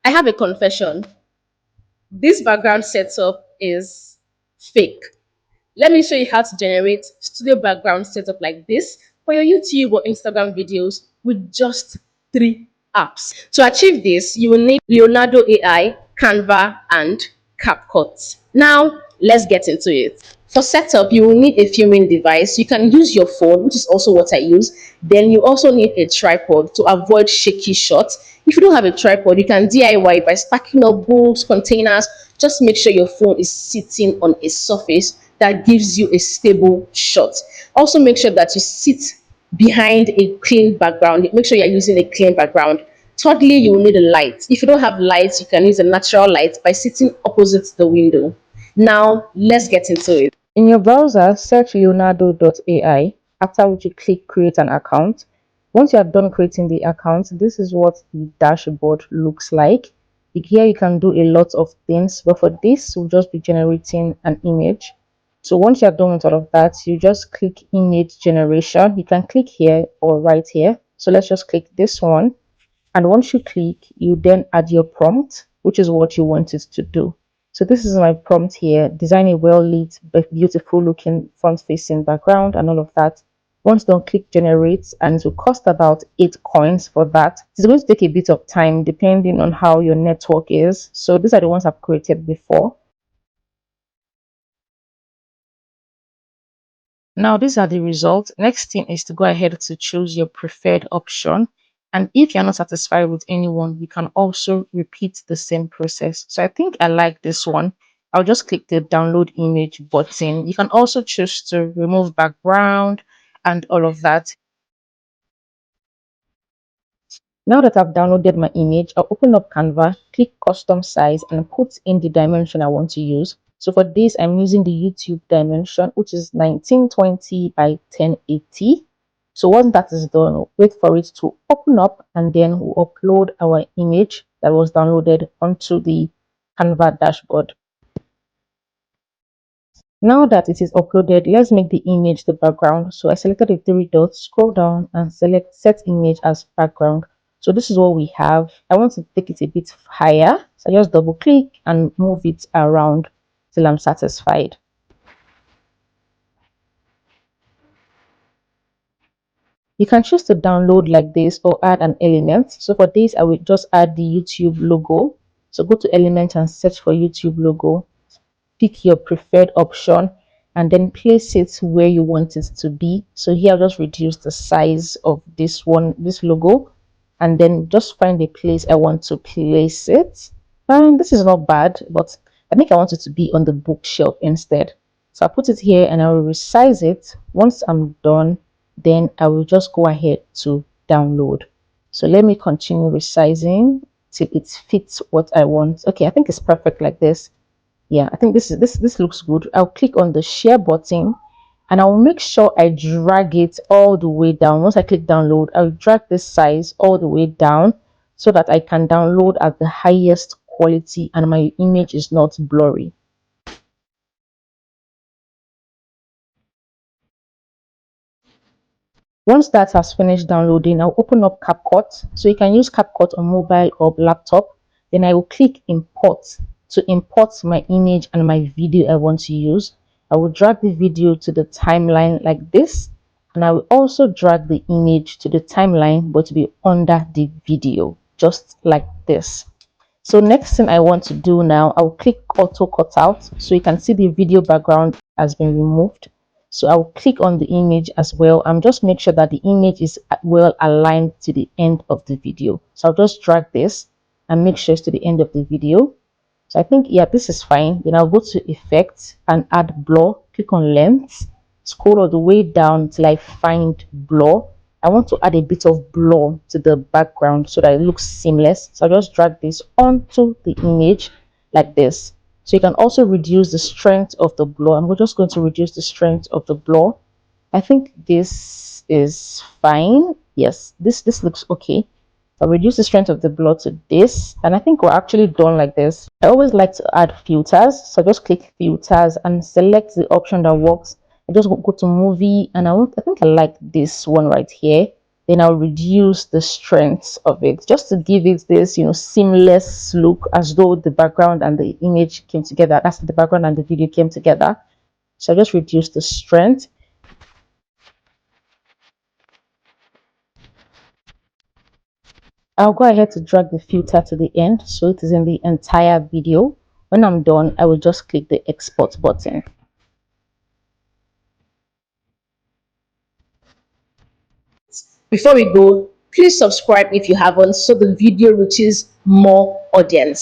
I have a confession. This background setup is fake. Let me show you how to generate studio background setup like this for your YouTube or Instagram videos with just three apps. To achieve this, you will need Leonardo AI, Canva, and CapCut. Now, let's get into it. For setup, you will need a filming device. You can use your phone, which is also what I use. Then you also need a tripod to avoid shaky shots. If you don't have a tripod, you can DIY by stacking up books, containers. Just make sure your phone is sitting on a surface that gives you a stable shot. Also, make sure that you sit behind a clean background. Make sure you're using a clean background. Thirdly, you will need a light. If you don't have lights, you can use a natural light by sitting opposite the window. Now, let's get into it. In your browser, search leonardo.ai, after which you click create an account. Once you have done creating the account, this is what the dashboard looks like. Here you can do a lot of things, but for this, we'll just be generating an image. So once you're done with all of that, you just click image generation. You can click here or right here. So let's just click this one. And once you click, you then add your prompt, which is what you want it to do. So this is my prompt here: design a well lit but beautiful looking front facing background and all of that. Once done, click generate, and it will cost about 8 coins for that. It's going to take a bit of time depending on how your network is. So these are the ones I've created before. Now these are the results. Next thing is to go ahead to choose your preferred option. And if you're not satisfied with anyone, you can also repeat the same process. So I think I like this one. I'll just click the download image button. You can also choose to remove background and all of that. Now that I've downloaded my image, I'll open up Canva, click custom size, and put in the dimension I want to use. So for this, I'm using the YouTube dimension, which is 1920 by 1080. So once that is done, wait for it to open up, and then we'll upload our image that was downloaded onto the Canva dashboard. Now that it is uploaded, let's make the image the background. So I selected the three dots, scroll down and select set image as background. So this is what we have. I want to take it a bit higher. So I just double click and move it around till I'm satisfied. You can choose to download like this or add an element. So for this, I will just add the YouTube logo. So go to element and search for YouTube logo. Pick your preferred option and then place it where you want it to be. So here I'll just reduce the size of this one, this logo, and then just find a place I want to place it. And this is not bad, but I think I want it to be on the bookshelf instead. So I'll put it here and I will resize it. Once I'm done, then I will just go ahead to download. So let me continue resizing till it fits what I want. Okay, I think it's perfect like this. Yeah, I think this looks good. I'll click on the share button and I'll make sure I drag it all the way down. Once I click download, I'll drag this size all the way down so that I can download at the highest quality and my image is not blurry. Once that has finished downloading, I'll open up CapCut. So you can use CapCut on mobile or laptop. Then I will click import to import my image and my video I want to use. I will drag the video to the timeline like this. And I will also drag the image to the timeline, but to be under the video, just like this. So next thing I want to do now, I'll click auto cutout so you can see the video background has been removed. So I'll click on the image as well and just make sure that the image is well aligned to the end of the video. So I'll just drag this and make sure it's to the end of the video. So I think, yeah, this is fine. Then I'll go to effects and add blur, click on length, scroll all the way down till I find blur. I want to add a bit of blur to the background so that it looks seamless. So I'll just drag this onto the image like this. So you can also reduce the strength of the blur. I'm just going to reduce the strength of the blur. I think this is fine. Yes, this looks okay. I'll reduce the strength of the blur to this, and I think we're actually done like this. I always like to add filters, so just click filters and select the option that works. I just go to movie and I think I like this one right here. then I'll reduce the strength of it just to give it this, seamless look, as though the background and the image came together. That's the background and the video came together. So I just reduce the strength. I'll go ahead to drag the filter to the end so it is in the entire video. When I'm done, I will just click the export button. Before we go, please subscribe if you haven't so the video reaches more audience.